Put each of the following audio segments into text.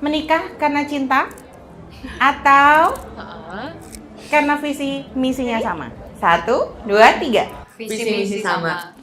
Menikah karena cinta atau Heeh. karena visi misinya sama? 1, 2, 3. Visi misi sama. Visi misi sama.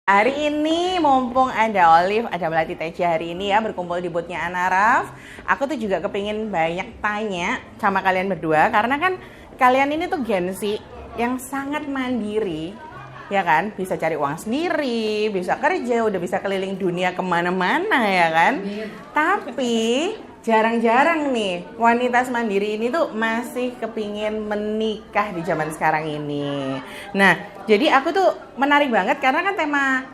Hari ini mumpung ada Olive, ada Melati Teja hari ini ya berkumpul di boothnya Anaraf. Aku tuh juga kepingin banyak tanya sama kalian berdua karena kan kalian ini tuh Gen Z yang sangat mandiri, ya kan? Bisa cari uang sendiri, bisa kerja, udah bisa keliling dunia kemana-mana ya kan? Tapi jarang-jarang nih wanita mandiri ini tuh masih kepingin menikah di zaman sekarang ini. Nah, jadi aku tuh menarik banget karena kan tema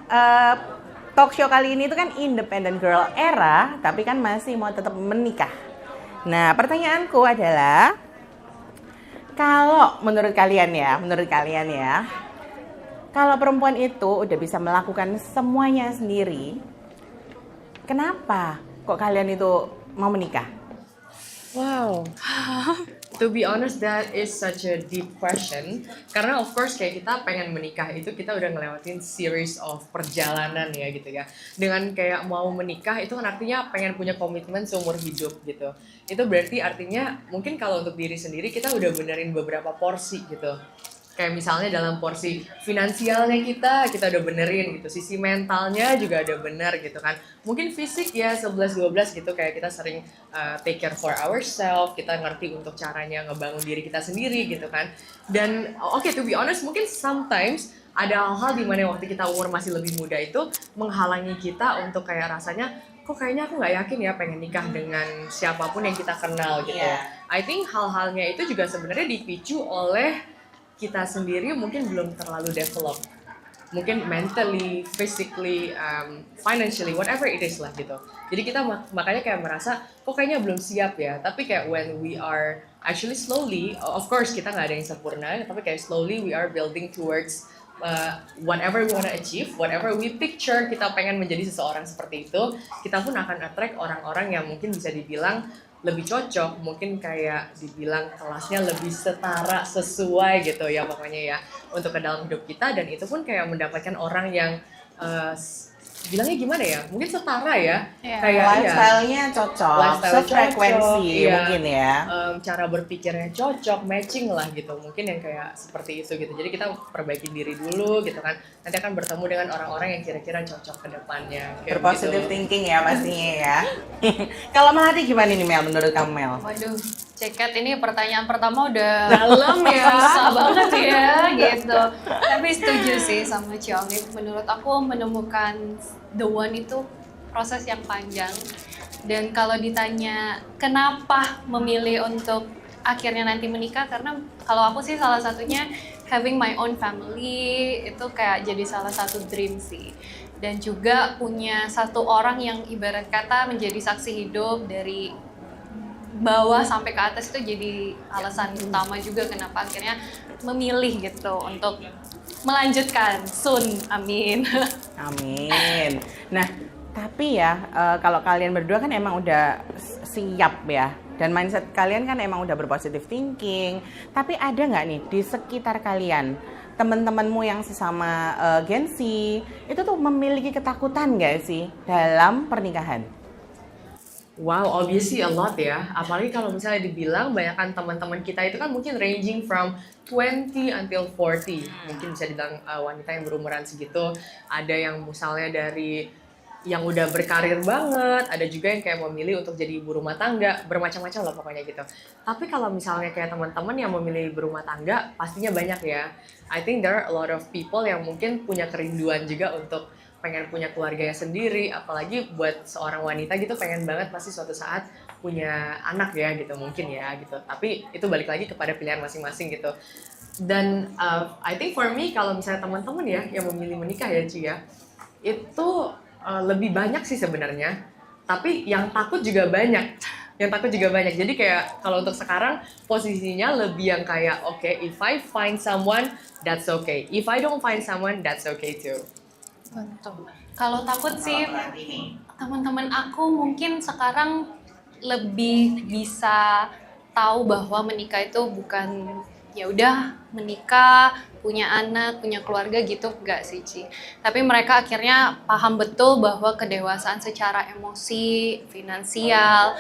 talk show kali ini tuh kan independent girl era, tapi kan masih mau tetap menikah. Nah, pertanyaanku adalah kalau menurut kalian ya, kalau perempuan itu udah bisa melakukan semuanya sendiri, kenapa kok kalian itu mau menikah? Wow. To be honest, that is such a deep question. Karena of course kayak kita pengen menikah itu kita udah ngelewatin series of perjalanan ya gitu ya. Dengan kayak mau menikah itu kan artinya pengen punya komitmen seumur hidup gitu. Itu berarti artinya mungkin kalau untuk diri sendiri kita udah benerin beberapa porsi gitu. Kayak misalnya dalam porsi finansialnya kita udah benerin gitu. Sisi mentalnya juga udah bener gitu kan. Mungkin fisik ya 11-12 gitu kayak kita sering take care for ourselves, kita ngerti untuk caranya ngebangun diri kita sendiri gitu kan. Dan oke, to be honest mungkin sometimes ada hal-hal di mana waktu kita umur masih lebih muda itu menghalangi kita untuk kayak rasanya kok kayaknya aku nggak yakin ya pengen nikah dengan siapapun yang kita kenal gitu. Iya. I think hal-halnya itu juga sebenarnya dipicu oleh kita sendiri mungkin belum terlalu develop, mungkin mentally, physically, financially, whatever it is lah gitu. Jadi kita makanya kayak merasa kok kayaknya belum siap ya. Tapi kayak when we are actually slowly, of course kita nggak ada yang sempurna, tapi kayak slowly we are building towards whatever we wanna achieve, whatever we picture kita pengen menjadi seseorang seperti itu, kita pun akan attract orang-orang yang mungkin bisa dibilang lebih cocok, mungkin kayak dibilang kelasnya lebih setara, sesuai gitu ya pokoknya ya untuk ke dalam hidup kita. Dan itu pun kayak mendapatkan orang yang bilangnya gimana ya, mungkin setara ya, kayak Lifestyle-nya cocok, Lifestyle sefrekuensi cocok, iya. mungkin ya. Cara berpikirnya cocok, matching lah gitu, mungkin yang kayak seperti itu gitu. Jadi kita perbaiki diri dulu gitu kan, nanti akan bertemu dengan orang-orang yang kira-kira cocok ke depannya kayak Berpositive gitu. thinking ya pastinya ya. Kalau Melati gimana nih Mel, menurut kamu Mel? Waduh, Ceket ini pertanyaan pertama udah Dalam ya. susah banget ya gitu. Tapi setuju sih sama Ci Olive. Menurut aku menemukan the one itu proses yang panjang. Dan kalau ditanya kenapa memilih untuk akhirnya nanti menikah, karena kalau aku sih salah satunya having my own family itu kayak jadi salah satu dream sih. Dan juga punya satu orang yang ibarat kata menjadi saksi hidup dari bawah sampai ke atas, itu jadi alasan utama juga kenapa akhirnya memilih gitu untuk melanjutkan soon, amin. Amin. Nah, tapi ya kalau kalian berdua kan emang udah siap ya, dan mindset kalian kan emang udah berpositive thinking. Tapi ada nggak nih di sekitar kalian teman-temanmu yang sesama Gen Z itu tuh memiliki ketakutan nggak sih dalam pernikahan? Wow, obviously a lot ya. Apalagi kalau misalnya dibilang banyakkan teman-teman kita itu kan mungkin ranging from 20 until 40. Mungkin bisa dibilang wanita yang berumuran segitu. Ada yang misalnya dari yang udah berkarir banget, ada juga yang kayak memilih untuk jadi ibu rumah tangga, bermacam-macam lah pokoknya gitu. Tapi kalau misalnya kayak teman-teman yang memilih berumah tangga, pastinya banyak ya. I think there are a lot of people yang mungkin punya kerinduan juga untuk pengen punya keluarganya sendiri, apalagi buat seorang wanita gitu pengen banget pasti suatu saat punya anak ya gitu mungkin ya gitu. Tapi itu balik lagi kepada pilihan masing-masing gitu. Dan I think for me kalau misalnya teman-teman ya yang memilih menikah ya Ci ya, itu lebih banyak sih sebenarnya. Tapi yang takut juga banyak. Yang takut juga banyak. Jadi kayak kalau untuk sekarang posisinya lebih yang kayak okay, if I find someone that's okay. If I don't find someone that's okay too. Betul. Kalau takut sih, teman-teman aku mungkin sekarang lebih bisa tahu bahwa menikah itu bukan ya udah menikah, punya anak, punya keluarga gitu, enggak sih Ci. Tapi mereka akhirnya paham betul bahwa kedewasaan secara emosi, finansial,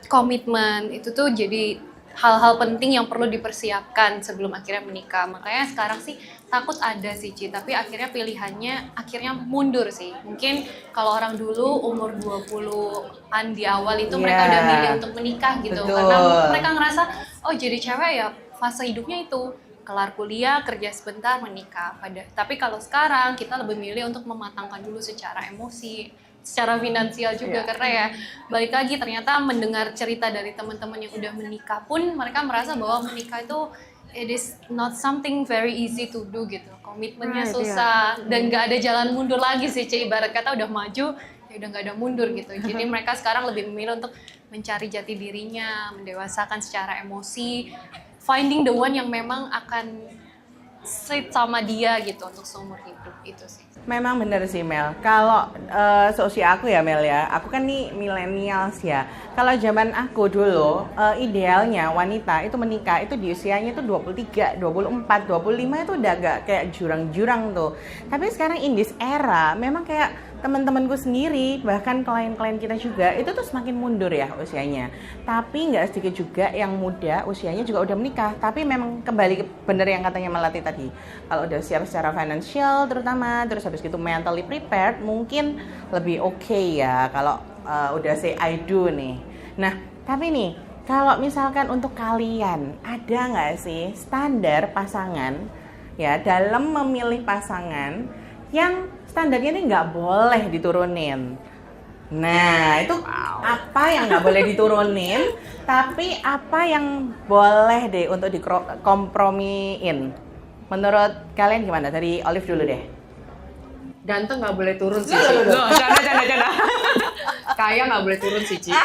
komitmen itu tuh jadi hal-hal penting yang perlu dipersiapkan sebelum akhirnya menikah. Makanya sekarang sih takut ada sih Ci, tapi akhirnya pilihannya akhirnya mundur sih. Mungkin kalau orang dulu umur 20-an di awal itu mereka udah milih untuk menikah gitu. Betul. Karena mereka ngerasa oh jadi cewek ya fase hidupnya itu kelar kuliah, kerja sebentar, menikah. Tapi kalau sekarang kita lebih milih untuk mematangkan dulu secara emosi, secara finansial juga, karena ya balik lagi ternyata mendengar cerita dari teman-teman yang udah menikah pun mereka merasa bahwa menikah itu it is not something very easy to do gitu, komitmennya susah dan nggak ada jalan mundur lagi sih Ci, ibarat kata udah maju ya udah nggak ada mundur gitu. Jadi mereka sekarang lebih memilih untuk mencari jati dirinya, mendewasakan secara emosi, finding the one yang memang akan street sama dia gitu untuk seumur hidup, itu sih. Memang bener sih Mel, kalau seusia aku ya Mel ya, aku kan nih millennials ya. Kalau zaman aku dulu, idealnya wanita itu menikah itu di usianya itu 23, 24, 25 itu udah agak kayak jurang-jurang tuh. Tapi sekarang in this era, memang kayak teman-temanku sendiri, bahkan klien-klien kita juga, itu tuh semakin mundur ya usianya. Tapi nggak sedikit juga yang muda, usianya juga udah menikah. Tapi memang kembali bener yang katanya Melati tadi, kalau udah siap secara financial terutama, terus habis gitu mentally prepared, mungkin lebih oke ya kalau udah say I do nih. Nah, tapi nih, kalau misalkan untuk kalian, ada nggak sih standar pasangan ya dalam memilih pasangan yang standarnya ini nggak boleh diturunin? Nah, itu apa yang nggak boleh diturunin, tapi apa yang boleh deh untuk dikompromiin? Menurut kalian gimana? Dari Olive dulu deh. Ganteng nggak boleh turun sih, Ci. Loh, canda. Kaya nggak boleh turun sih, Ci.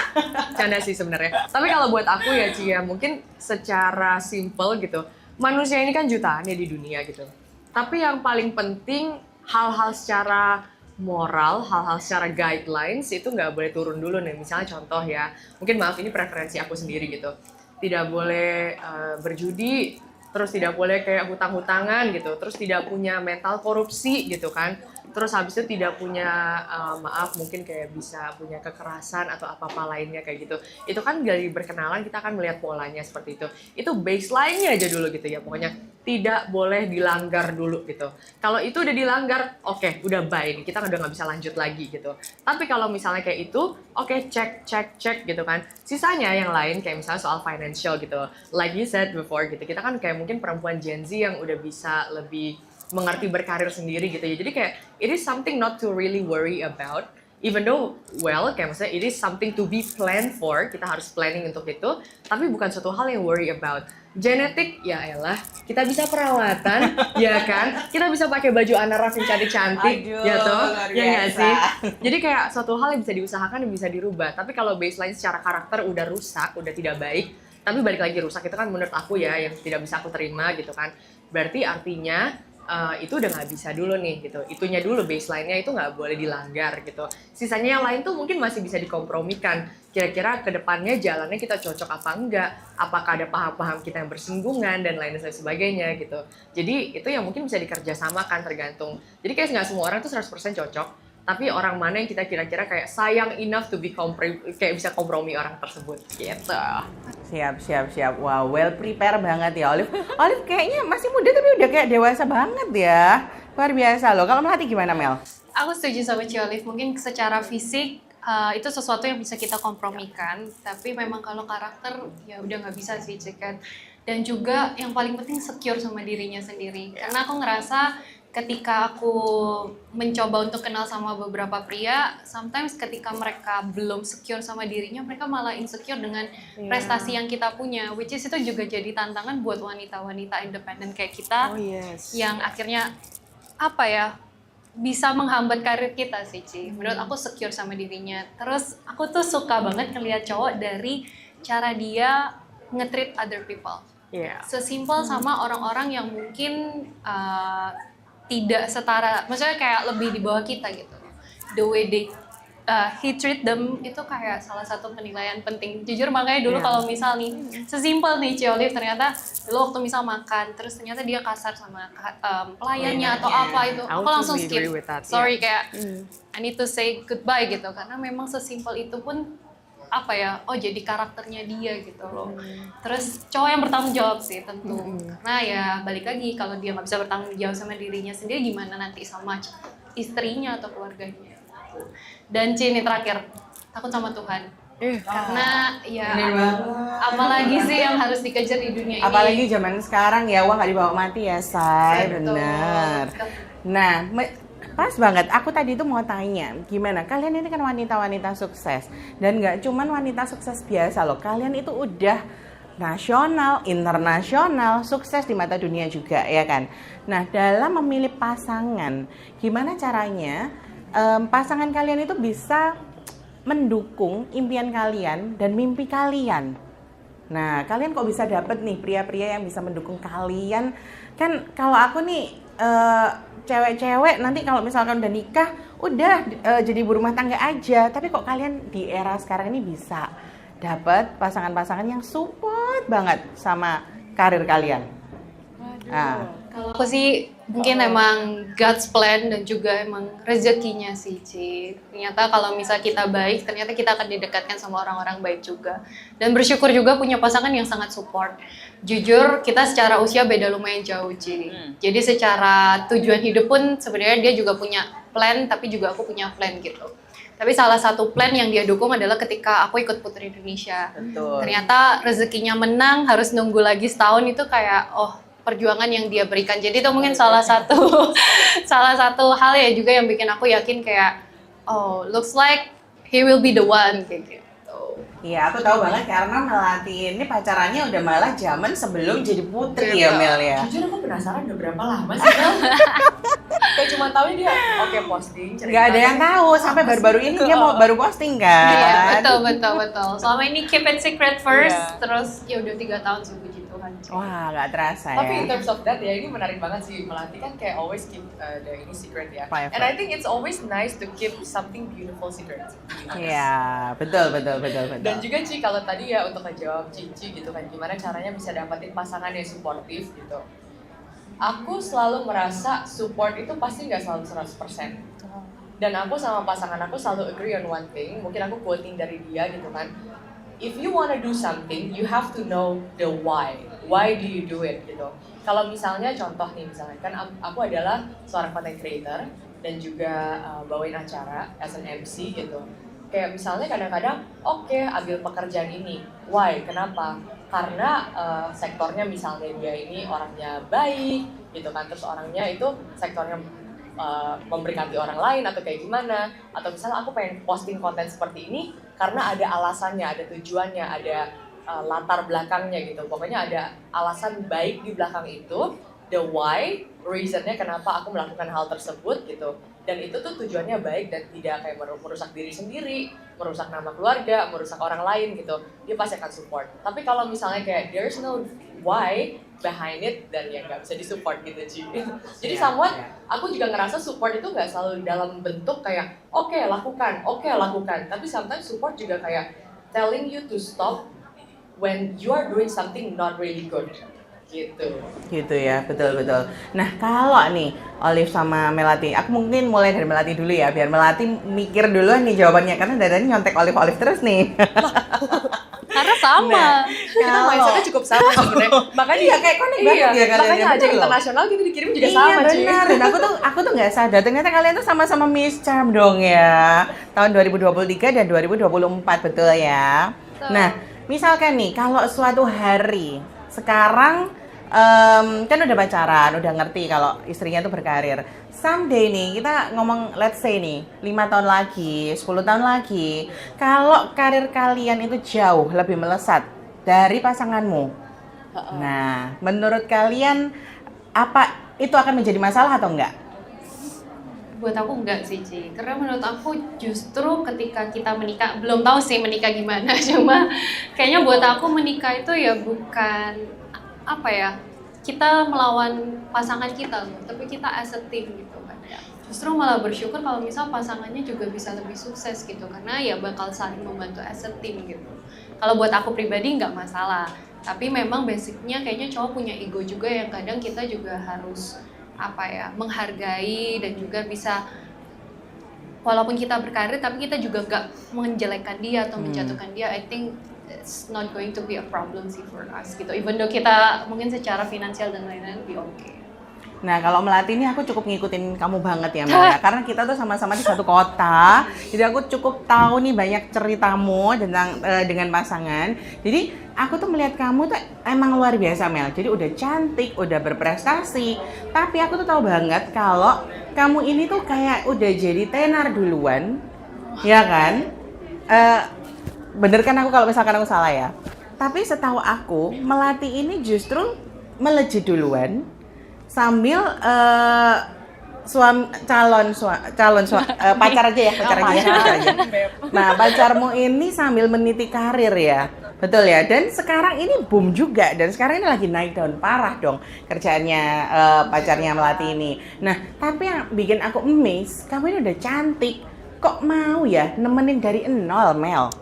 Canda sih sebenarnya. Tapi kalau buat aku ya, Ci, ya mungkin secara simple gitu. Manusia ini kan jutaan ya di dunia gitu. Tapi yang paling penting hal-hal secara moral, hal-hal secara guidelines itu nggak boleh turun dulu nih. Misalnya contoh ya, mungkin maaf ini preferensi aku sendiri gitu. Tidak boleh berjudi, terus tidak boleh kayak hutang-hutangan gitu, terus tidak punya mental korupsi gitu kan. Terus habis itu tidak punya, maaf mungkin kayak bisa punya kekerasan atau apa-apa lainnya kayak gitu. Itu kan dari berkenalan kita akan melihat polanya seperti itu. Itu baseline-nya aja dulu gitu ya, pokoknya tidak boleh dilanggar dulu gitu. Kalau itu udah dilanggar, oke, udah bye, kita udah nggak bisa lanjut lagi gitu. Tapi kalau misalnya kayak itu, oke, cek gitu kan. Sisanya yang lain kayak misalnya soal financial gitu. Like you said before gitu, kita kan kayak mungkin perempuan Gen Z yang udah bisa lebih mengerti berkarir sendiri gitu ya. Jadi kayak it is something not to really worry about. Even though, well, kayak maksudnya it is something to be planned for, kita harus planning untuk itu, tapi bukan suatu hal yang worry about. Genetik, ya elah, kita bisa perawatan, ya kan? Kita bisa pakai baju Anaraf yang cantik-cantik, ya toh? Ya nggak sih? Jadi kayak suatu hal yang bisa diusahakan dan bisa dirubah. Tapi kalau baseline secara karakter udah rusak, udah tidak baik, tapi balik lagi rusak itu kan menurut aku ya, yang tidak bisa aku terima gitu kan. Berarti artinya, itu udah nggak bisa dulu nih gitu, itunya dulu baseline-nya itu nggak boleh dilanggar gitu. Sisanya yang lain tuh mungkin masih bisa dikompromikan, kira-kira kedepannya jalannya kita cocok apa enggak, apakah ada paham-paham kita yang bersinggungan dan lain sebagainya gitu. Jadi itu yang mungkin bisa dikerjasamakan tergantung, jadi kayak nggak semua orang tuh 100% cocok, tapi orang mana yang kita kira-kira kayak sayang enough to be kayak bisa kompromi orang tersebut gitu. Siap. Wow, well prepare banget ya Olive. Olive kayaknya masih muda tapi udah kayak dewasa banget ya. Luar biasa loh. Kalau Melati gimana Mel? Aku setuju sama Ci Olive, mungkin secara fisik itu sesuatu yang bisa kita kompromikan, tapi memang kalau karakter ya udah nggak bisa sih cekat. Dan juga yang paling penting secure sama dirinya sendiri. Karena aku ngerasa ketika aku mencoba untuk kenal sama beberapa pria, sometimes ketika mereka belum secure sama dirinya, mereka malah insecure dengan prestasi yang kita punya, which is itu juga jadi tantangan buat wanita-wanita independen kayak kita, yang akhirnya apa ya, bisa menghambat karir kita sih Ci. Menurut aku secure sama dirinya. Terus aku tuh suka banget ngeliat cowok dari cara dia nge-treat other people. Sesimpel sama orang-orang yang mungkin tidak setara, maksudnya kayak lebih di bawah kita gitu. The way they he treat them itu kayak salah satu penilaian penting. Jujur makanya dulu kalau misal nih sesimpel nih Ci Olive ternyata dulu waktu misal makan terus ternyata dia kasar sama pelayannya atau apa itu, I aku would langsung totally skip. agree with that, Sorry kayak I need to say goodbye gitu karena memang sesimpel itu pun apa ya, oh jadi karakternya dia gitu loh. Terus cowok yang bertanggung jawab sih tentu, karena ya balik lagi kalau dia nggak bisa bertanggung jawab sama dirinya sendiri gimana nanti sama istrinya atau keluarganya. Dan ini terakhir, takut sama Tuhan. Karena ya apalagi sih yang harus dikejar di dunia ini. Apalagi zaman sekarang ya, uang nggak dibawa mati ya, Say. Betul. Bener. Nah, pas banget. Aku tadi tuh mau tanya, gimana? Kalian ini kan wanita-wanita sukses. Dan nggak cuman wanita sukses biasa loh. Kalian itu udah nasional, internasional, sukses di mata dunia juga, ya kan? Nah, dalam memilih pasangan, gimana caranya pasangan kalian itu bisa mendukung impian kalian dan mimpi kalian? Nah, kalian kok bisa dapet nih pria-pria yang bisa mendukung kalian? Kan kalau aku nih cewek-cewek nanti kalau misalkan udah nikah, udah jadi ibu rumah tangga aja. Tapi kok kalian di era sekarang ini bisa dapat pasangan-pasangan yang support banget sama karir kalian? Kalau aku sih mungkin emang God's plan dan juga emang rezekinya sih Ci. Ternyata kalau misal kita baik, ternyata kita akan didekatkan sama orang-orang baik juga. Dan bersyukur juga punya pasangan yang sangat support. Jujur kita secara usia beda lumayan jauh Ci. Jadi secara tujuan hidup pun sebenarnya dia juga punya plan, tapi juga aku punya plan gitu. Tapi salah satu plan yang dia dukung adalah ketika aku ikut Putri Indonesia. Betul. Ternyata rezekinya menang, harus nunggu lagi setahun itu kayak perjuangan yang dia berikan. Jadi itu mungkin salah satu hal ya juga yang bikin aku yakin kayak looks like he will be the one kayak gitu. Iya, aku tahu banget karena Melati ini pacarannya udah malah zaman sebelum jadi putri ya, Mel ya. Jujur aku penasaran udah berapa lama sih, Mel? Kayak cuma tahu dia posting cerita. Gak ada yang tahu sampai baru-baru ini dia mau baru posting kan. Iya, betul. Selama ini keep it secret first, terus ya udah 3 tahun sih puji Tuhan. Wah, gak terasa ya. Tapi in terms of that ya, ini menarik banget sih. Melati kan kayak always keep the ini secret ya. Private. And I think it's always nice to keep something beautiful secret. Iya, betul. Dan juga Ci, kalau tadi ya untuk ngejawab Cici gitu kan, gimana caranya bisa dapetin pasangan yang suportif gitu. Aku selalu merasa support itu pasti nggak selalu 100%. Dan aku sama pasangan aku selalu agree on one thing, mungkin aku quoting dari dia gitu kan. If you wanna do something, you have to know the why. Why do you do it gitu. Kalau misalnya contoh nih misalnya kan aku adalah seorang content creator dan juga bawain acara as an MC gitu. Kayak misalnya kadang-kadang ambil pekerjaan ini. Why? Kenapa? Karena sektornya misalnya dia ini orangnya baik gitu kan, terus orangnya itu sektornya memberkati orang lain atau kayak gimana, atau misalnya aku pengen posting konten seperti ini karena ada alasannya, ada tujuannya, ada latar belakangnya gitu. Pokoknya ada alasan baik di belakang itu, the why, reasonnya kenapa aku melakukan hal tersebut gitu. Dan itu tuh tujuannya baik dan tidak kayak merusak diri sendiri, merusak nama keluarga, merusak orang lain gitu. Dia pasti akan support. Tapi kalau misalnya kayak there's no why behind it, dan ya nggak bisa disupport gitu Ci. Jadi somewhat aku juga ngerasa support itu nggak selalu dalam bentuk kayak lakukan. Tapi sometimes support juga kayak telling you to stop when you are doing something not really good. Gitu ya, betul. Nah, kalau nih Olive sama Melati, aku mungkin mulai dari Melati dulu ya, biar Melati mikir dulu nih jawabannya, karena dari tadi nyontek Olive terus nih. Karena sama. Kita mindsetnya cukup sama sebenarnya. Makanya Iya, kayak connect banget ya kalian. Makanya Betul ajak loh. internasional gitu dikirim juga Iya, sama Ci. benar. Dan aku tuh nggak sadar ternyata kalian tuh sama-sama Miss Charm dong ya. Tahun 2023 dan 2024, betul ya. Betul. Nah, misalkan nih kalau suatu hari sekarang kan udah pacaran, udah ngerti kalau istrinya tuh berkarir. Someday nih, kita ngomong let's say nih, 5 tahun lagi, 10 tahun lagi, kalau karir kalian itu jauh lebih melesat dari pasanganmu. Nah, menurut kalian apa itu akan menjadi masalah atau enggak? Buat aku enggak sih Ci, karena menurut aku justru ketika kita menikah, belum tahu sih menikah gimana, cuma kayaknya buat aku menikah itu ya bukan kita melawan pasangan kita loh, tapi kita as a team gitu kan ya. justru malah bersyukur kalau misal pasangannya juga bisa lebih sukses gitu, karena ya bakal saling membantu as a team gitu. Kalau buat aku pribadi nggak masalah, tapi memang basicnya kayaknya cowok punya ego juga yang kadang kita juga harus menghargai dan juga bisa, walaupun kita berkarir tapi kita juga nggak menjelekkan dia atau menjatuhkan dia. I think it's not going to be a problem sih for us gitu, even though kita mungkin secara finansial dan lain-lain be okay. Nah, kalau Melati ini aku cukup ngikutin kamu banget ya, Mel, ya. Karena kita tuh sama-sama di satu kota. Jadi aku cukup tahu nih banyak ceritamu tentang dengan pasangan. Jadi aku tuh melihat kamu tuh emang luar biasa, Mel. Jadi udah cantik, udah berprestasi. Tapi aku tuh tahu banget kalau kamu ini tuh kayak udah jadi tenar duluan. Ya kan? Bener kan aku kalau misalkan aku salah ya? Tapi setahu aku, Melati ini justru melejit duluan. Sambil pacar aja ya. Nah, pacarmu ini sambil meniti karir ya, betul ya. Dan sekarang ini boom juga, dan sekarang ini lagi naik daun parah dong kerjaannya pacarnya Melati ini. Nah, tapi yang bikin aku amazed, kamu ini udah cantik, kok mau ya nemenin dari nol, Mel?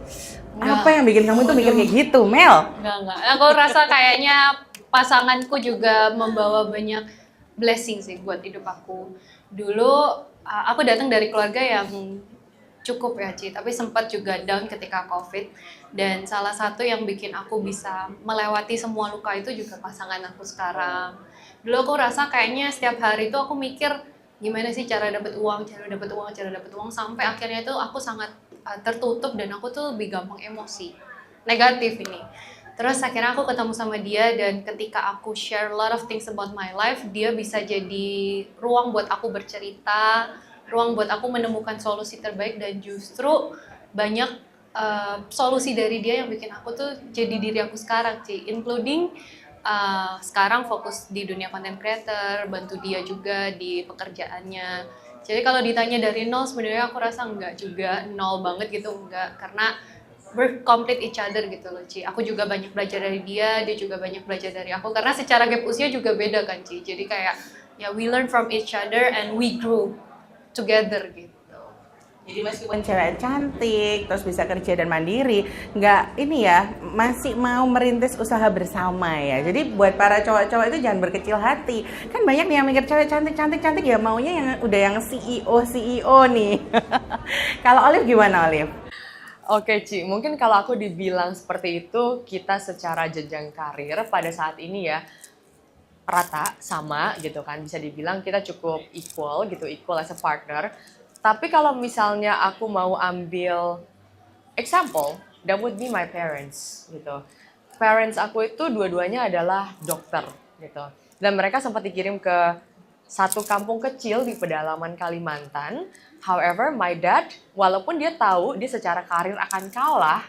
Apa yang bikin kamu tuh mikir kayak gitu, Mel? Enggak. Aku rasa kayaknya pasanganku juga membawa banyak blessing sih buat hidup aku. Dulu aku datang dari keluarga yang cukup ya, Ci, tapi sempat juga down ketika COVID. Dan salah satu yang bikin aku bisa melewati semua luka itu juga pasangan aku sekarang. Dulu aku rasa kayaknya setiap hari itu aku mikir gimana sih cara dapat uang, sampai akhirnya itu aku sangat tertutup dan aku tuh lebih gampang emosi negatif ini. Terus akhirnya aku ketemu sama dia, dan ketika aku share a lot of things about my life, dia bisa jadi ruang buat aku bercerita, ruang buat aku menemukan solusi terbaik, dan justru banyak solusi dari dia yang bikin aku tuh jadi diri aku sekarang sih, including sekarang fokus di dunia content creator, bantu dia juga di pekerjaannya. Jadi kalau ditanya dari nol, sebenarnya aku rasa enggak juga nol banget gitu, enggak, karena we're complete each other gitu loh, Ci. Aku juga banyak belajar dari dia juga banyak belajar dari aku, karena secara gap usia juga beda kan, Ci. Jadi kayak ya we learn from each other and we grew together gitu. Jadi meskipun cewek cantik, terus bisa kerja dan mandiri, nggak ini ya, masih mau merintis usaha bersama ya. Jadi buat para cowok-cowok itu jangan berkecil hati. Kan banyak nih yang mikir cewek cantik ya maunya yang udah yang CEO nih. Kalau Olive gimana, Olive? Oke, Ci, mungkin kalau aku dibilang seperti itu, kita secara jenjang karir pada saat ini ya rata, sama gitu kan, bisa dibilang kita cukup equal gitu, equal as a partner. Tapi kalau misalnya aku mau ambil example, that would be my parents gitu. Parents aku itu dua-duanya adalah dokter gitu. Dan mereka sempat dikirim ke satu kampung kecil di pedalaman Kalimantan. However, my dad, walaupun dia tahu dia secara karir akan kalah,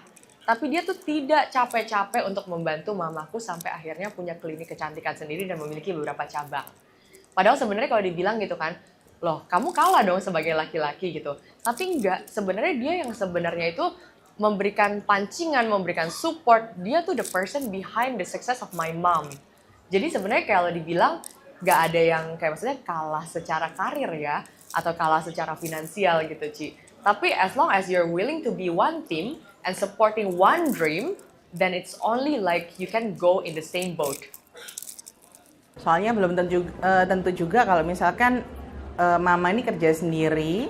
tapi dia tuh tidak capek-capek untuk membantu mamaku sampai akhirnya punya klinik kecantikan sendiri dan memiliki beberapa cabang. Padahal sebenarnya kalau dibilang gitu kan, loh kamu kalah dong sebagai laki-laki gitu. Tapi enggak, sebenarnya dia yang sebenarnya itu memberikan pancingan, memberikan support. Dia tuh the person behind the success of my mom. Jadi sebenarnya kalau dibilang nggak ada yang kayak maksudnya kalah secara karir ya, atau kalah secara finansial gitu, Ci. Tapi as long as you're willing to be one team and supporting one dream, then it's only like you can go in the same boat. Soalnya belum tentu juga kalau misalkan mama ini kerja sendiri,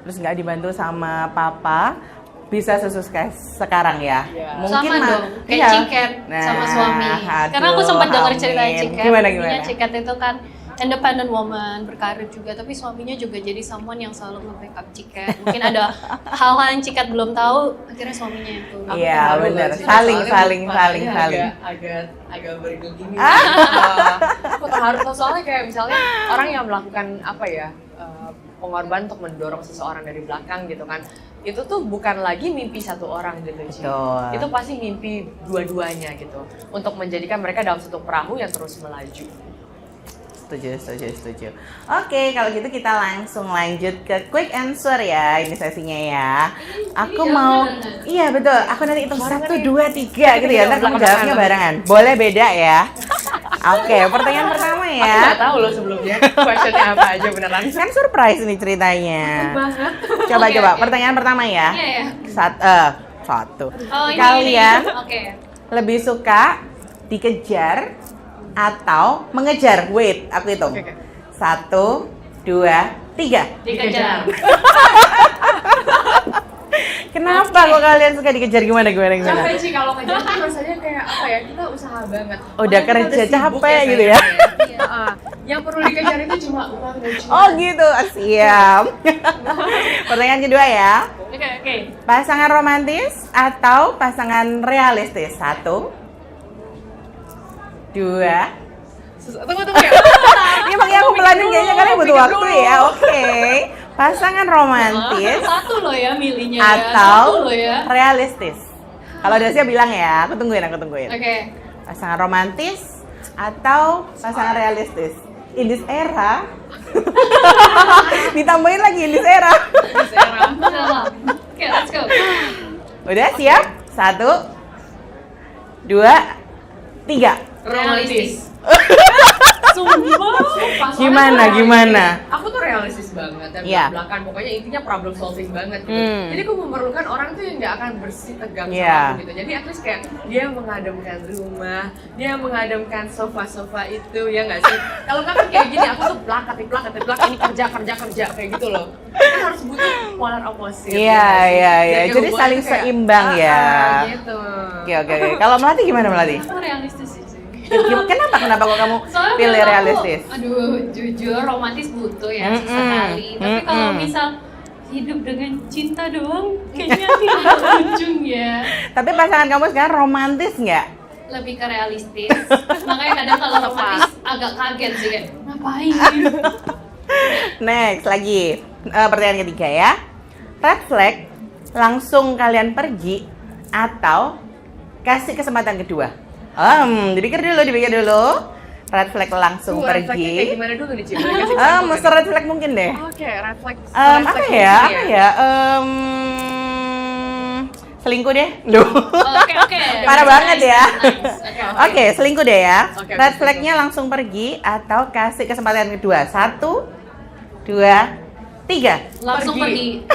terus nggak dibantu sama papa, bisa sesukses sekarang ya. Yeah. Mungkin sama dong, kayak Ciket sama suami. Karena aku sempat dengar cerita Ciket. Gimana? Ciket itu kan independent woman, berkarir juga, tapi suaminya juga jadi someone yang selalu nge-backup Ciket. Mungkin ada hal-hal yang Ciket belum tahu, akhirnya suaminya yang tahu. Iya, benar. Saling. Agak bergegini. Aku terharu soalnya kayak misalnya orang yang melakukan pengorbanan untuk mendorong seseorang dari belakang gitu kan. Itu tuh bukan lagi mimpi satu orang gitu, Ci. Itu pasti mimpi dua-duanya gitu. Untuk menjadikan mereka dalam satu perahu yang terus melaju. Setuju. Oke, kalau gitu kita langsung lanjut ke quick answer ya ini sesinya ya. Aku mau, iya betul. Aku nanti hitung 1, 2, 3 gitu ya. Ntar kamu jawabnya barengan. Boleh beda ya. Oke, pertanyaan pertama Aku ya. nggak tahu loh sebelumnya questionnya apa aja beneran. Kan surprise nih ceritanya. Banget. Coba Oke, coba oke. pertanyaan pertama ya. Iya ya. Satu. Oh, ini, Kalian ini. Oke. lebih suka dikejar atau mengejar? Wait, aku hitung. Oke. 1, 2, 3. Dikejar. Kenapa kok kalian suka dikejar gimana? Capek sih kalau ngejar tuh rasanya kayak apa ya, kita usaha banget. Udah Makanya kita kerja sibuk capek gitu ya. sayangnya. Iya. Yang perlu dikejar itu cuma uang dan cinta. Oh gitu, siap. Pertanyaan kedua ya. Oke, oke. Pasangan romantis atau pasangan realistis? 1, 2. Tunggu ya. Ini makanya aku pelanin kayaknya kalian butuh mikir waktu dulu. ya. Oke. Pasangan romantis Satu loh ya milihnya ya. atau Satu loh ya. realistis? Kalau Dasia bilang ya, aku tungguin. Oke. Pasangan romantis atau pasangan realistis? In this era. Ditambahin lagi in this era. Salah. Oke, let's go. Udah siap? 1, 2, 3. Romantis. Sumpah. Gimana? Aku tuh realistis banget dan Iya. belak-belakan. Pokoknya intinya problem solving banget gitu. Jadi aku memerlukan orang tuh yang nggak akan bersih tegang sama Iya. aku gitu. Jadi at least kayak dia mengademkan rumah, dia mengademkan sofa-sofa itu, ya nggak sih? Kalau nggak kan kayak gini, aku tuh plak, ini kerja kayak gitu loh. Kan harus butuh polar opposite. Iya, ya nggak sih? iya, iya. Dan Jadi hubungan saling tuh kayak, seimbang ya. Gitu. Oke. Kalau Melati gimana Melati? Aku realistis sih. Kenapa kok kamu Soalnya pilih menurut aku, realistis? aduh, jujur romantis butuh ya sesekali. Tapi kalau misal hidup dengan cinta doang, kayaknya tidak ada ujung ya. Tapi pasangan kamu sekarang romantis nggak? Lebih ke realistis. Makanya kadang kalau romantis agak kaget sih kayak ngapain? Next lagi. Pertanyaan ketiga ya. Red flag langsung kalian pergi atau kasih kesempatan kedua? Dipikir dulu. Red flag langsung Red flagnya kayak pergi. gimana dulu nih, Ci? Mesti red flag mungkin deh. Oke, red flag. Apa ya? Selingkuh deh. Loh. Oke. Parah banget ya. Nice. Oke, selingkuh deh ya. Oke, Red flagnya langsung pergi atau kasih kesempatan kedua? 1, 2, 3. Langsung Pergi. pergi.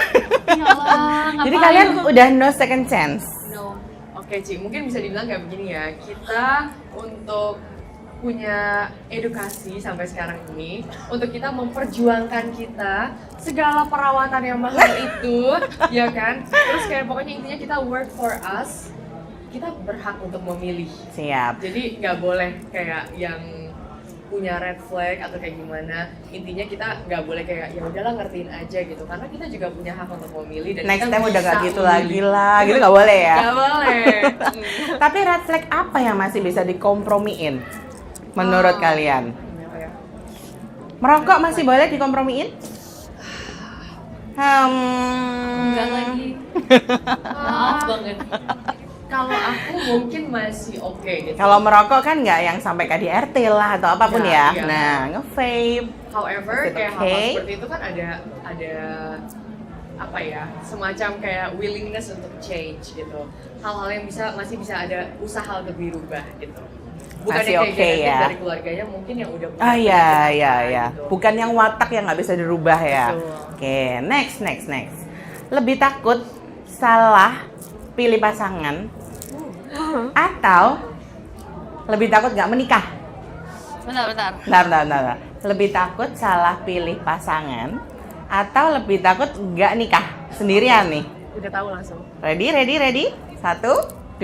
Ya Allah, Jadi ngapain? kalian udah no second chance. No. Oke, Ci, mungkin bisa dibilang kayak begini ya. Kita untuk punya edukasi sampai sekarang ini, untuk kita memperjuangkan kita segala perawatan yang mahal itu, ya kan? Terus kayak pokoknya intinya kita work for us, kita berhak untuk memilih. Siap. Jadi nggak boleh kayak yang punya red flag atau kayak gimana, intinya kita nggak boleh kayak ya udahlah ngertiin aja gitu, karena kita juga punya hak untuk memilih dan Next kita time udah bisa gak gitu memilih. lagi lah, gitu gak boleh ya. Nggak boleh. Tapi red flag apa yang masih bisa dikompromiin menurut kalian? Apa ya? Merokok masih boleh dikompromiin? Enggak lagi. Maaf banget. Kalau aku mungkin masih oke gitu. Kalau merokok kan nggak yang sampai KDRT lah atau apapun Ya, ya. iya. Nah, nge-vape. However, Is it kayak okay? hal seperti itu kan ada apa ya, semacam kayak willingness untuk change gitu. Hal-hal yang masih bisa ada usaha untuk dirubah gitu. Bukan Masih yang kayak oke genetik ya. dari keluarganya mungkin yang udah punya Ah ya, penyakit ya, apa ya. gitu. Bukan yang watak yang nggak bisa dirubah ya. Betul. Oke, next. Lebih takut salah pilih pasangan atau lebih takut nggak menikah? Bentar. Lebih takut salah pilih pasangan atau lebih takut nggak nikah sendirian nih? Udah tahu langsung. Ready? 1,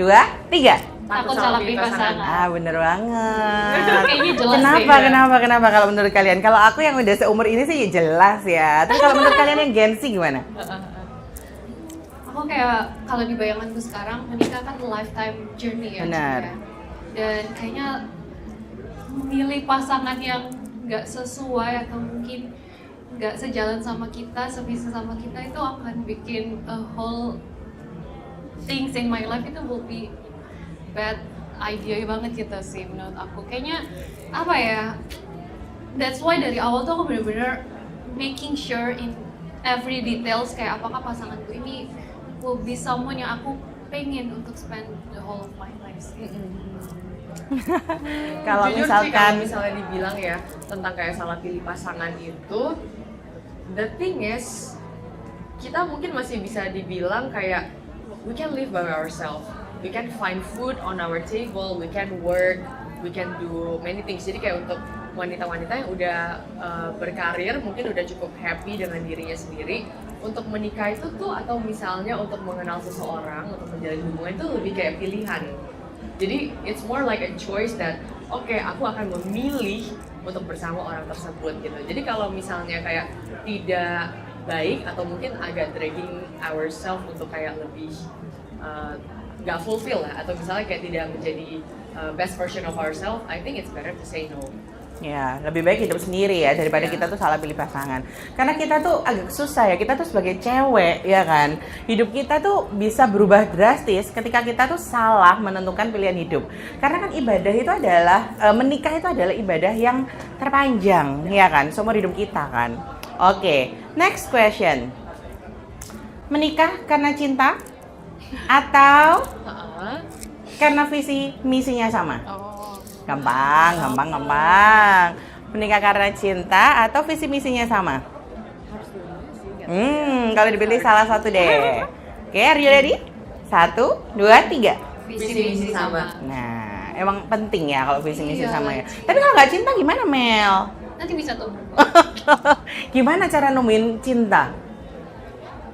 2, 3. Takut salah pilih pasangan. Ah, bener banget. Kayaknya jelas sih. Kenapa kalau menurut kalian? Kalau aku yang udah seumur ini sih ya jelas ya. Tapi kalau menurut kalian yang Gen Z gimana? Aku kayak kalau di bayanganku sekarang menikah kan lifetime journey ya. Benar. Cik, ya. Dan kayaknya memilih pasangan yang nggak sesuai atau mungkin nggak sejalan sama kita, sebisa sama kita itu akan bikin a whole things in my life itu will be bad idea banget gitu sih menurut aku. Kayaknya apa ya? That's why dari awal tuh aku bener-bener making sure in every details kayak apakah pasanganku ini will be someone yang aku pengen untuk spend the whole of my life sih. Kalau Jujur sih, misalkan kalau misalnya dibilang ya tentang kayak salah pilih pasangan itu, the thing is kita mungkin masih bisa dibilang kayak we can live by ourselves, we can find food on our table, we can work, we can do many things. Jadi kayak untuk wanita-wanita yang udah berkarir mungkin udah cukup happy dengan dirinya sendiri, untuk menikah itu tuh atau misalnya untuk mengenal seseorang, untuk menjalin hubungan itu lebih kayak pilihan. Jadi it's more like a choice that oke, aku akan memilih untuk bersama orang tersebut gitu. Jadi kalau misalnya kayak tidak baik atau mungkin agak dragging ourselves untuk kayak lebih gak fulfill lah, atau misalnya kayak tidak menjadi best version of ourselves, I think it's better to say no. ya, lebih baik hidup sendiri ya daripada Iya. kita tuh salah pilih pasangan. Karena kita tuh agak susah ya, kita tuh sebagai cewek ya kan. Hidup kita tuh bisa berubah drastis ketika kita tuh salah menentukan pilihan hidup. Karena kan ibadah itu adalah menikah itu adalah ibadah yang terpanjang ya kan, seumur hidup kita kan. Oke, next question. Menikah karena cinta atau karena visi misinya sama? Oh. Gampang. Menikah karena cinta atau visi misinya sama? Harus dua-duanya sih. Nggak Kalau dipilih salah satu deh. Oke, are you ready? 1, 2, 3. Visi-misi sama. Nah, emang penting ya kalau visi misi Iya. sama ya. Tapi kalau nggak cinta gimana, Mel? Nanti bisa tumbuh. Gimana cara nemuin cinta?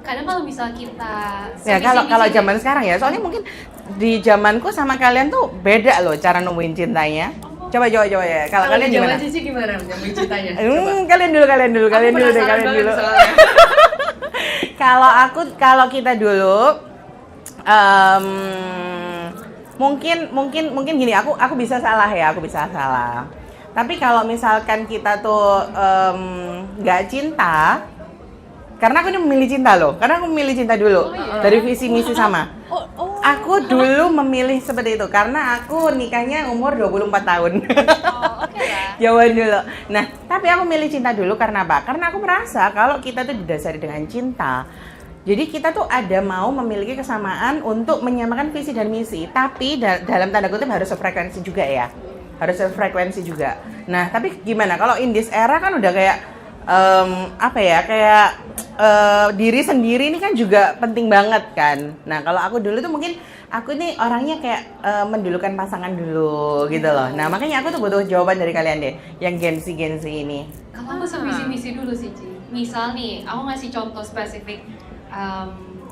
Kadang kalau misal kita Ya kalau zaman sekarang ya, soalnya mungkin di zamanku sama kalian tuh beda loh cara nemuin cintanya. Coba ya. Kalau kalian gimana? Cici gimana nemuin cintanya? Kalian dulu deh. Kalau kita dulu, mungkin gini, aku bisa salah. Tapi kalau misalkan kita tuh nggak cinta, karena aku ini memilih cinta loh, karena aku memilih cinta dulu dari visi misi sama. Aku dulu memilih seperti itu karena aku nikahnya umur 24 tahun. Oke lah. Jawaban dulu. Nah, tapi aku milih cinta dulu karena apa? Karena aku merasa kalau kita tuh didasari dengan cinta. Jadi kita tuh ada mau memiliki kesamaan untuk menyamakan visi dan misi. Tapi dalam tanda kutip harus sefrekuensi juga ya. Nah, tapi gimana? Kalau in this era kan udah kayak diri sendiri ini kan juga penting banget kan. Nah, kalau aku dulu tuh mungkin aku ini orangnya kayak mendulukan pasangan dulu gitu loh. Nah, makanya aku tuh butuh jawaban dari kalian deh yang Gen Z ini. Kalau aku sevisi-misi dulu sih, Ci. Misal nih, aku ngasih contoh spesifik.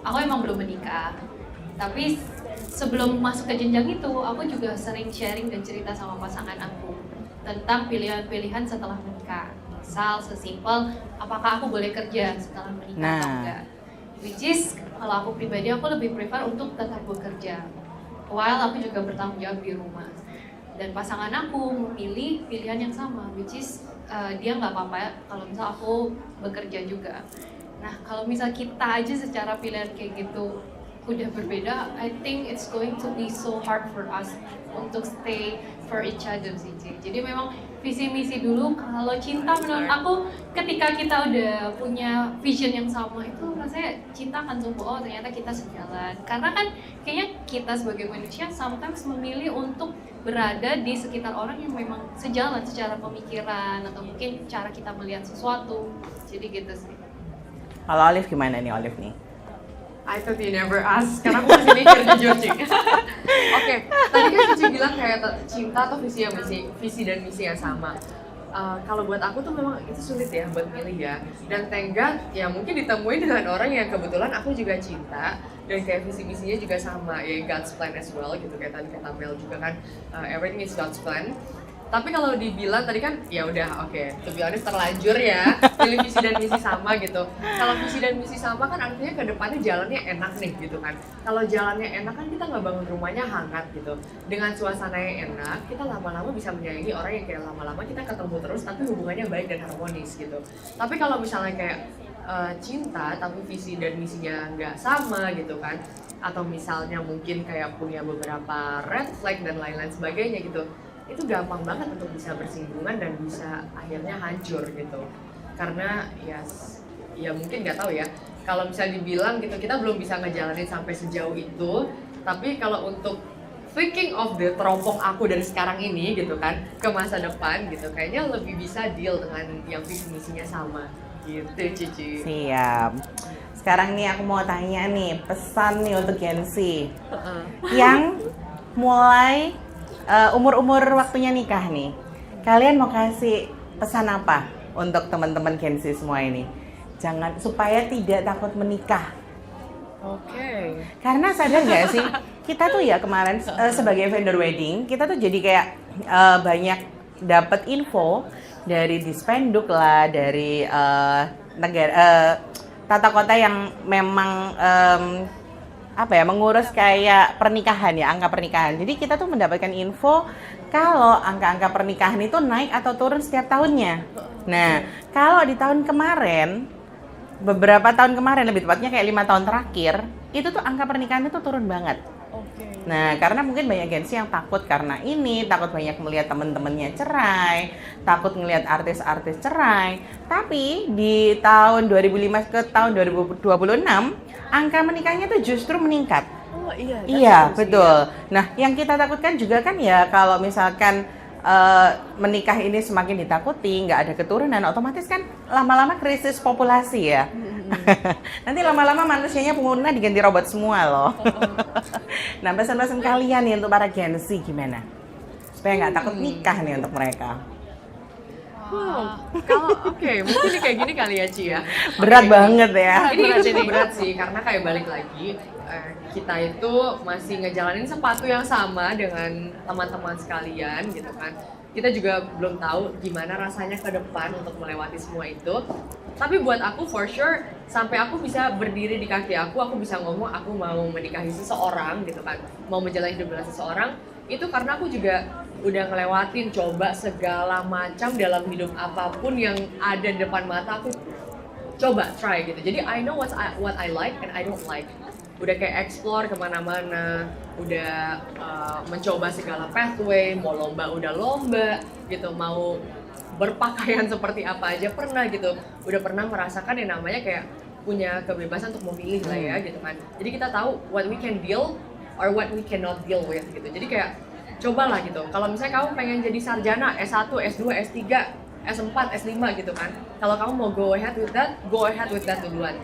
Aku emang belum menikah, tapi sebelum masuk ke jenjang itu, aku juga sering sharing dan cerita sama pasangan aku tentang pilihan-pilihan setelah menikah. Misal sesimpel, apakah aku boleh kerja setelah menikah atau enggak? Which is, kalau aku pribadi, aku lebih prefer untuk tetap bekerja while aku juga bertanggung jawab di rumah. Dan pasangan aku memilih pilihan yang sama, which is dia nggak apa-apa ya kalau misal aku bekerja juga. Nah, kalau misal kita aja secara pilihan kayak gitu udah berbeda, I think it's going to be so hard for us untuk stay for each other sih, Ci. Jadi memang visi misi dulu. Kalau cinta menurut aku ketika kita udah punya vision yang sama itu rasanya cinta akan tumbuh. Oh, ternyata kita sejalan. Karena kan kayaknya kita sebagai manusia sometimes memilih untuk berada di sekitar orang yang memang sejalan secara pemikiran atau mungkin cara kita melihat sesuatu. Jadi gitu sih. Kalau Olive gimana nih, Olive nih? I thought you never ask, karena aku masih mikir jujur, Cik. Oke, tadi kan Cici bilang kayak cinta atau visi dan misi yang sama. Kalau buat aku tuh memang itu sulit ya buat milih ya. Dan thank God, ya mungkin ditemuin dengan orang yang kebetulan aku juga cinta dan kayak visi misinya juga sama, ya God's plan as well gitu, kayak tadi kata Mel juga kan, everything is God's plan. Tapi kalau dibilang tadi kan ya udah oke, to be honest terlanjur ya pilih visi dan misi sama gitu. Kalau visi dan misi sama kan artinya ke depannya jalannya enak nih gitu kan. Kalau jalannya enak kan kita nggak bangun rumahnya hangat gitu. Dengan suasana yang enak, kita lama-lama bisa menyayangi orang yang kayak lama-lama kita ketemu terus tapi hubungannya baik dan harmonis gitu. Tapi kalau misalnya kayak cinta tapi visi dan misinya nggak sama gitu kan, atau misalnya mungkin kayak punya beberapa red flag dan lain-lain sebagainya gitu, itu gampang banget untuk bisa bersinggungan dan bisa akhirnya hancur gitu. Karena ya mungkin nggak tahu ya, kalau misalnya dibilang gitu kita belum bisa ngejalanin sampai sejauh itu, tapi kalau untuk thinking of the teropong aku dari sekarang ini gitu kan ke masa depan gitu, kayaknya lebih bisa deal dengan yang visi misinya sama gitu Cici. Siap. Sekarang nih aku mau tanya nih, pesan nih untuk Gen Z yang mulai umur-umur waktunya nikah nih. Kalian mau kasih pesan apa untuk teman-teman Gen Z semua ini? Jangan, supaya tidak takut menikah. Oke. Karena sadar nggak sih, kita tuh ya kemarin sebagai vendor wedding, kita tuh jadi kayak banyak dapat info dari Dispenduk lah, dari negara tata kota yang memang mengurus kayak pernikahan ya, angka pernikahan. Jadi kita tuh mendapatkan info kalau angka-angka pernikahan itu naik atau turun setiap tahunnya. Nah, kalau di tahun kemarin, beberapa tahun kemarin, lebih tepatnya kayak 5 tahun terakhir, itu tuh angka pernikahan itu turun banget. Nah, karena mungkin banyak Gen Z yang takut karena ini, takut banyak melihat temen-temennya cerai, takut ngelihat artis-artis cerai. Tapi di tahun 2005 ke tahun 2026, angka menikahnya tuh justru meningkat. Oh iya. Iya, betul. Nah, yang kita takutkan juga kan ya kalau misalkan menikah ini semakin ditakuti, nggak ada keturunan, otomatis kan lama-lama krisis populasi ya. Nanti lama-lama manusianya punggungnya diganti robot semua loh. Nah, pesan-pesan kalian nih untuk para Gen Z gimana? Supaya nggak takut nikah nih untuk mereka. Kalau mungkin kayak gini kali ya Ci ya. Berat banget ya. Ini cukup berat sih karena kayak balik lagi kita itu masih ngejalanin sepatu yang sama dengan teman-teman sekalian gitu kan. Kita juga belum tahu gimana rasanya ke depan untuk melewati semua itu. Tapi buat aku for sure, sampai aku bisa berdiri di kaki aku bisa ngomong aku mau menikahi seseorang gitu kan, mau menjalani hidup dengan seseorang, itu karena aku juga udah ngelewatin coba segala macam dalam hidup apapun yang ada di depan mata aku coba try gitu. Jadi I know what I like and I don't like. Udah kayak explore kemana-mana, udah mencoba segala pathway, mau lomba udah lomba gitu, mau berpakaian seperti apa aja pernah gitu, udah pernah merasakan yang namanya kayak punya kebebasan untuk memilih lah ya gitu kan. Jadi kita tahu what we can deal or what we cannot deal with gitu. Jadi kayak cobalah gitu, kalau misalnya kamu pengen jadi sarjana S1, S2, S3, S4, S5 gitu kan, kalau kamu mau go ahead with that duluan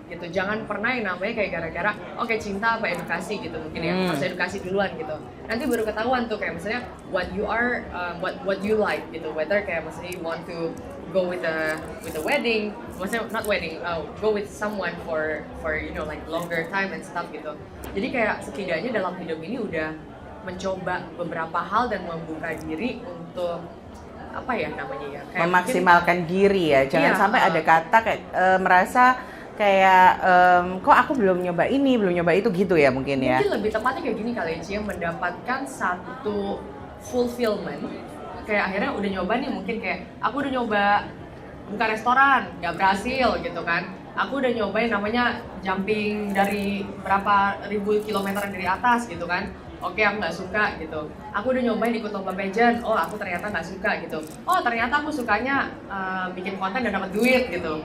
gitu. Jangan pernah yang namanya kayak gara-gara oke, cinta apa edukasi gitu, mungkin ya harus edukasi duluan gitu, nanti baru ketahuan tuh kayak misalnya what you are, what you like gitu, whether kayak misalnya you want to go with a wedding, maksudnya not wedding, go with someone for you know like longer time and stuff gitu. Jadi kayak setidaknya dalam hidup ini udah mencoba beberapa hal dan membuka diri untuk apa ya namanya ya, kayak memaksimalkan diri ya, jangan sampai ada kata kayak merasa kayak kok aku belum nyoba ini, belum nyoba itu gitu ya mungkin ya. Mungkin lebih tepatnya kayak gini kali Ci, yang mendapatkan satu fulfillment. Kayak akhirnya udah nyoba nih, mungkin kayak aku udah nyoba buka restoran, nggak berhasil gitu kan. Aku udah nyobain namanya jumping dari berapa ribu kilometer dari atas gitu kan. Oke, aku nggak suka gitu. Aku udah nyobain ikut lomba pageant, oh aku ternyata nggak suka gitu. Oh ternyata aku sukanya bikin konten dan dapat duit gitu.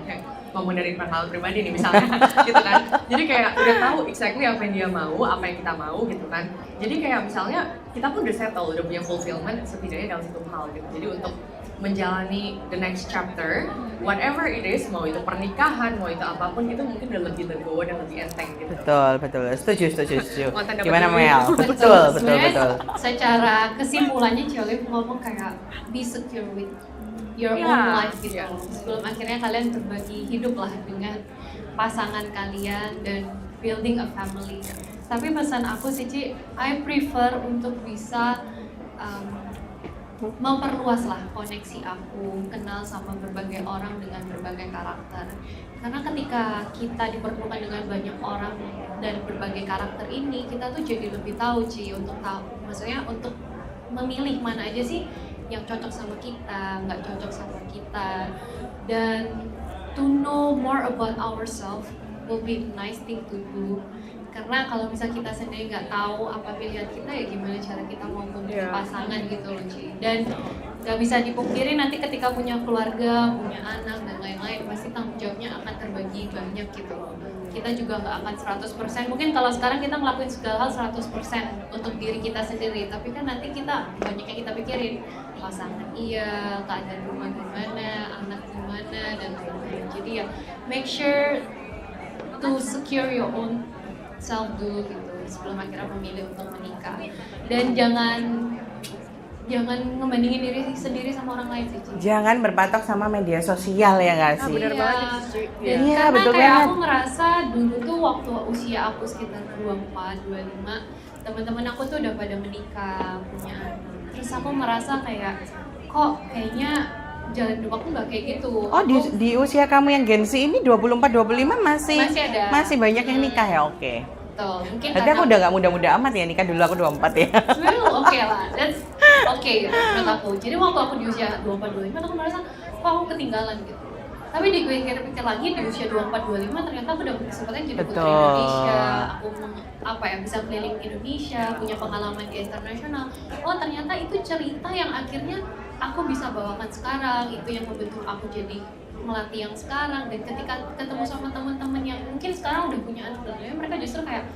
Ngomong dari pengalaman pribadi nih misalnya, gitu kan. Jadi kayak udah tahu exactly apa yang dia mau, apa yang kita mau gitu kan. Jadi kayak misalnya kita pun udah settle, udah punya fulfillment setidaknya dalam satu hal gitu. Jadi untuk menjalani the next chapter, whatever it is, mau itu pernikahan, mau itu apapun, itu mungkin udah lebih legowo dan lebih enteng gitu. Betul. Setuju. Gimana duit. Mel? Betul. Secara kesimpulannya Ciolip ngomong kayak be secure with your own life gitu. Sebelum akhirnya kalian berbagi hidup lah dengan pasangan kalian dan building a family. Tapi pesan aku sih Ci, I prefer untuk bisa memperluas lah koneksi aku, kenal sama berbagai orang dengan berbagai karakter. Karena ketika kita dipertemukan dengan banyak orang dan berbagai karakter ini, kita tuh jadi lebih tahu Ci, untuk tahu, maksudnya untuk memilih mana aja sih yang cocok sama kita, nggak cocok sama kita. Dan to know more about ourselves will be a nice thing to do. Karena kalau misal kita sendiri nggak tahu apa pilihan kita, ya gimana cara kita mau memilih pasangan gitu loh Ci. Dan nggak bisa dipungkiri nanti ketika punya keluarga, punya anak dan lain-lain, pasti tanggung jawabnya akan terbagi banyak gitu loh. kita juga nggak akan 100%. Mungkin kalau sekarang kita ngelakuin segala hal 100% untuk diri kita sendiri, tapi kan nanti kita banyak yang kita pikirin, pasangan iya, keadaan rumah gimana, anak gimana, dan lain-lain. Jadi ya make sure to secure your own self dulu gitu sebelum akhirnya memilih untuk menikah. Dan jangan ngebandingin diri sendiri sama orang lain sih, Ci. Jangan berpatok sama media sosial ya nggak sih? bener banget. Dan Iya, karena betul kayak banget. aku ngerasa dulu tuh waktu usia aku sekitar 24, 25, teman-teman aku tuh udah pada menikah, punya anak. Terus aku merasa kayak kok kayaknya jalan hidup aku nggak kayak gitu. Oh, Aku di usia kamu yang Gen Z ini 24-25 masih ada. masih banyak yang nikah ya? Oke. Betul, mungkin Berarti aku udah nggak muda-muda amat ya, nikah dulu aku 24 ya. well, oke lah, that's okay menurut aku. Jadi waktu aku di usia 24-25 aku merasa kok aku ketinggalan gitu. Tapi di gue pikir lagi di usia 24-25 ternyata aku udah kesempatan jadi putri Betul. Indonesia. Aku bisa keliling Indonesia, punya pengalaman di internasional. Oh ternyata itu cerita yang akhirnya aku bisa bawakan sekarang. Itu yang membentuk aku jadi melatih yang sekarang. Dan ketika ketemu sama teman-teman yang mungkin sekarang udah punya anak dan lain, mereka justru kayak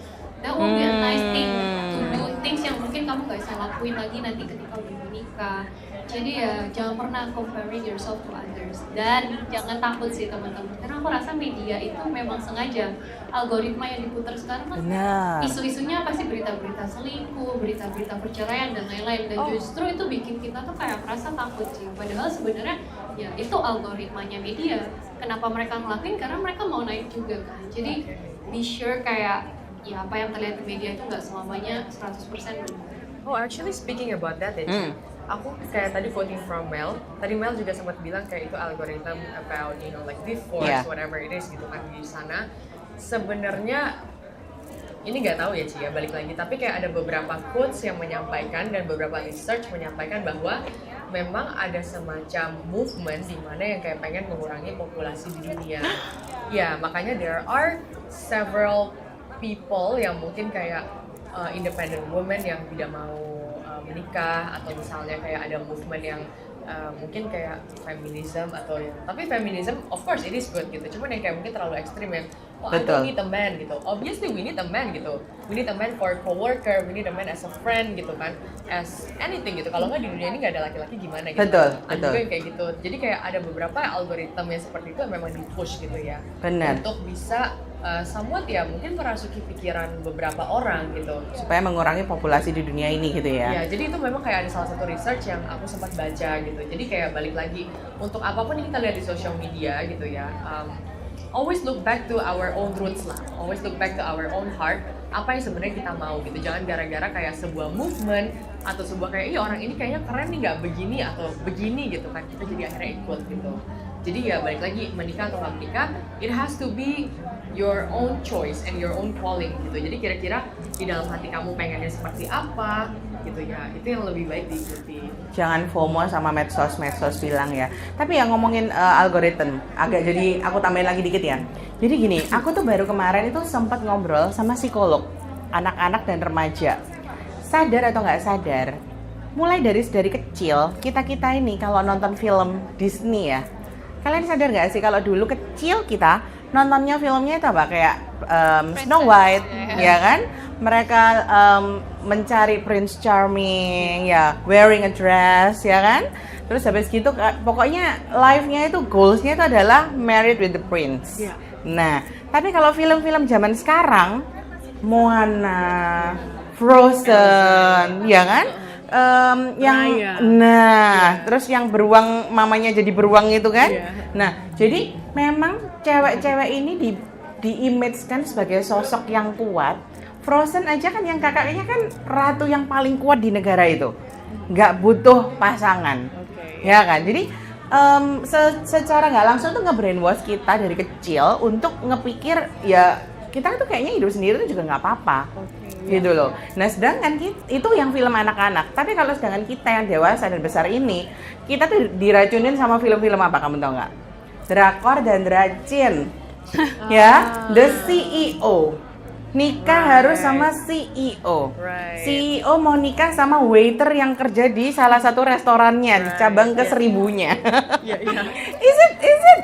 that will be a nice thing to do, things yang mungkin kamu gak bisa lakuin lagi nanti ketika udah menikah. Jadi ya jangan pernah comparing yourself to others, dan jangan takut sih teman-teman, karena aku rasa media itu memang sengaja, algoritma yang diputar sekarang kan Benar. isu-isunya pasti berita-berita selingkuh, berita-berita perceraian dan lain-lain, dan justru itu bikin kita tuh kayak merasa takut sih, padahal sebenarnya ya itu algoritmanya media. Kenapa mereka ngelakuin? Karena mereka mau naik juga kan. Jadi be sure kayak ya apa yang terlihat di media itu nggak selamanya 100% benar. Oh, actually speaking about that ya, Ci. Aku kayak tadi quoting from Mel. Tadi Mel juga sempat bilang kayak itu algorithm about, you know, like divorce, Yeah. whatever it is gitu kan di sana. Sebenarnya ini nggak tahu ya, Ci, ya, balik lagi. Tapi kayak ada beberapa quotes yang menyampaikan dan beberapa research menyampaikan bahwa memang ada semacam movement di mana yang kayak pengen mengurangi populasi di dunia. Ya, makanya there are several people yang mungkin kayak independent women yang tidak mau menikah, atau misalnya kayak ada movement yang mungkin kayak feminism atau tapi feminism of course it is good gitu, cuman yang kayak mungkin terlalu ekstrim yang I don't need a man gitu. Obviously we need a man gitu, we need a man for coworker, we need a man as a friend gitu kan, as anything gitu. Kalau nggak di dunia ini nggak ada laki-laki gimana gitu. Betul, Ada betul. juga yang kayak gitu. Jadi kayak ada beberapa algoritma yang seperti itu yang memang di push gitu ya, Benar. untuk bisa somewhat ya mungkin merasuki pikiran beberapa orang gitu. Supaya mengurangi populasi di dunia ini gitu ya. Ya, jadi itu memang kayak ada salah satu research yang aku sempat baca gitu. Jadi kayak balik lagi, untuk apapun yang kita lihat di social media gitu ya, always look back to our own roots lah. Always look back to our own heart. Apa yang sebenarnya kita mau gitu. Jangan gara-gara kayak sebuah movement atau sebuah kayak, iya orang ini kayaknya keren nih, nggak begini atau begini gitu kan. Kita jadi akhirnya ikut gitu. Jadi ya balik lagi, menikah atau nggak menikah, it has to be your own choice and your own calling gitu. Jadi kira-kira di dalam hati kamu pengennya seperti apa gitu ya, itu yang lebih baik diikuti. Jangan FOMO sama medsos bilang ya. Tapi yang ngomongin algoritma, agak jadi aku tambahin lagi dikit ya. Jadi gini, aku tuh baru kemarin itu sempat ngobrol sama psikolog anak-anak dan remaja. Sadar atau nggak sadar, mulai dari kecil kita ini kalau nonton film Disney ya, kalian sadar nggak sih kalau dulu kecil kita nontonnya filmnya itu apa, kayak Snow White, ya kan? Mereka mencari Prince Charming, ya, wearing a dress, ya kan? Terus habis gitu, pokoknya life-nya itu, goals-nya itu adalah married with the prince. Yeah. Nah, tapi kalau film-film zaman sekarang, Moana, Frozen, ya kan? Terus yang beruang, mamanya jadi beruang itu kan? Iya. Nah, jadi memang cewek-cewek ini di-image-kan sebagai sosok yang kuat. Frozen aja kan yang kakaknya kan ratu yang paling kuat di negara itu, nggak butuh pasangan, ya kan? Jadi secara nggak langsung tuh nge-brainwash kita dari kecil untuk ngepikir ya kita tuh kayaknya hidup sendiri tuh juga nggak apa-apa. Gitu loh. Nah sedangkan itu yang film anak-anak. Tapi kalau sedangkan kita yang dewasa dan besar ini, kita tuh diracunin sama film-film apa, kamu tau nggak? Drakor dan Dracin. Ya, The CEO. Nikah harus sama CEO. CEO mau nikah sama waiter yang kerja di salah satu restorannya di cabang ke 1000-nya. Is it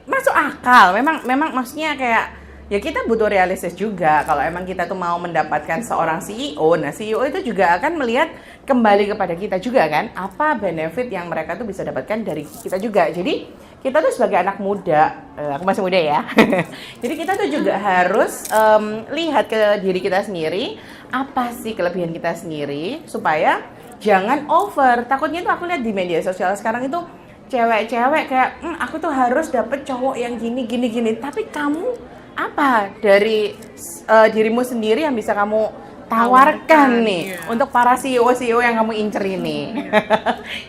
masuk akal? Memang maksudnya kayak ya kita butuh realistis juga kalau emang kita tuh mau mendapatkan seorang CEO. Nah, CEO itu juga akan melihat kembali kepada kita juga kan, apa benefit yang mereka tuh bisa dapatkan dari kita juga. Jadi kita tuh sebagai anak muda, aku masih muda ya. Jadi kita tuh juga harus lihat ke diri kita sendiri, apa sih kelebihan kita sendiri supaya jangan over. Takutnya tuh aku lihat di media sosial sekarang itu cewek-cewek kayak aku tuh harus dapet cowok yang gini. Tapi kamu apa dari dirimu sendiri yang bisa kamu tawarkan nih iya. untuk para CEO yang kamu incer ini.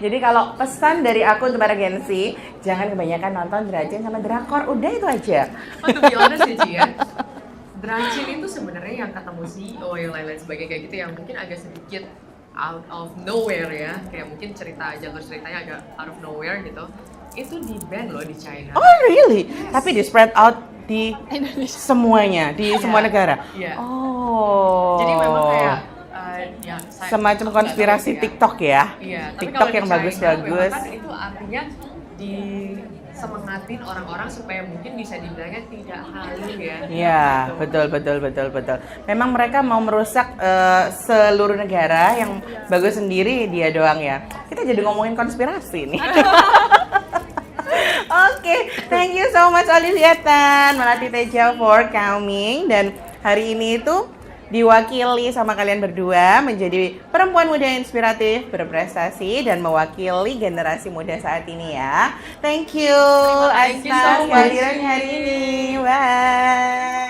Jadi kalau pesan dari aku untuk para Gen Z, jangan kebanyakan nonton dracin sama drakor, udah itu aja. Oh, to be honest ya Ci ya, dracin itu sebenarnya yang ketemu CEO yang lain-lain sebagainya kayak gitu yang mungkin agak sedikit out of nowhere ya, kayak mungkin jalur ceritanya agak out of nowhere gitu, itu di ban loh di China. Oh really? Tapi di spread out di semuanya, di semua Iya, negara. iya. Oh. Jadi memang kayak ya, semacam aku nggak konspirasi tahu ya. TikTok ya. Iya, tapi TikTok kalau di yang China, bagus-bagus. memang kan itu artinya disemangatin orang-orang supaya mungkin bisa dibilangnya tidak halu ya. Iya, Gitu. betul. Memang mereka mau merusak seluruh negara, yang bagus sendiri dia doang ya. Kita jadi ngomongin konspirasi nih. Oke, thank you so much Olivia Tan, Melati Teja for coming, dan hari ini itu diwakili sama kalian berdua menjadi perempuan muda yang inspiratif, berprestasi, dan mewakili generasi muda saat ini ya. Thank you Thank you so atas much. kehadiran hari ini. Bye.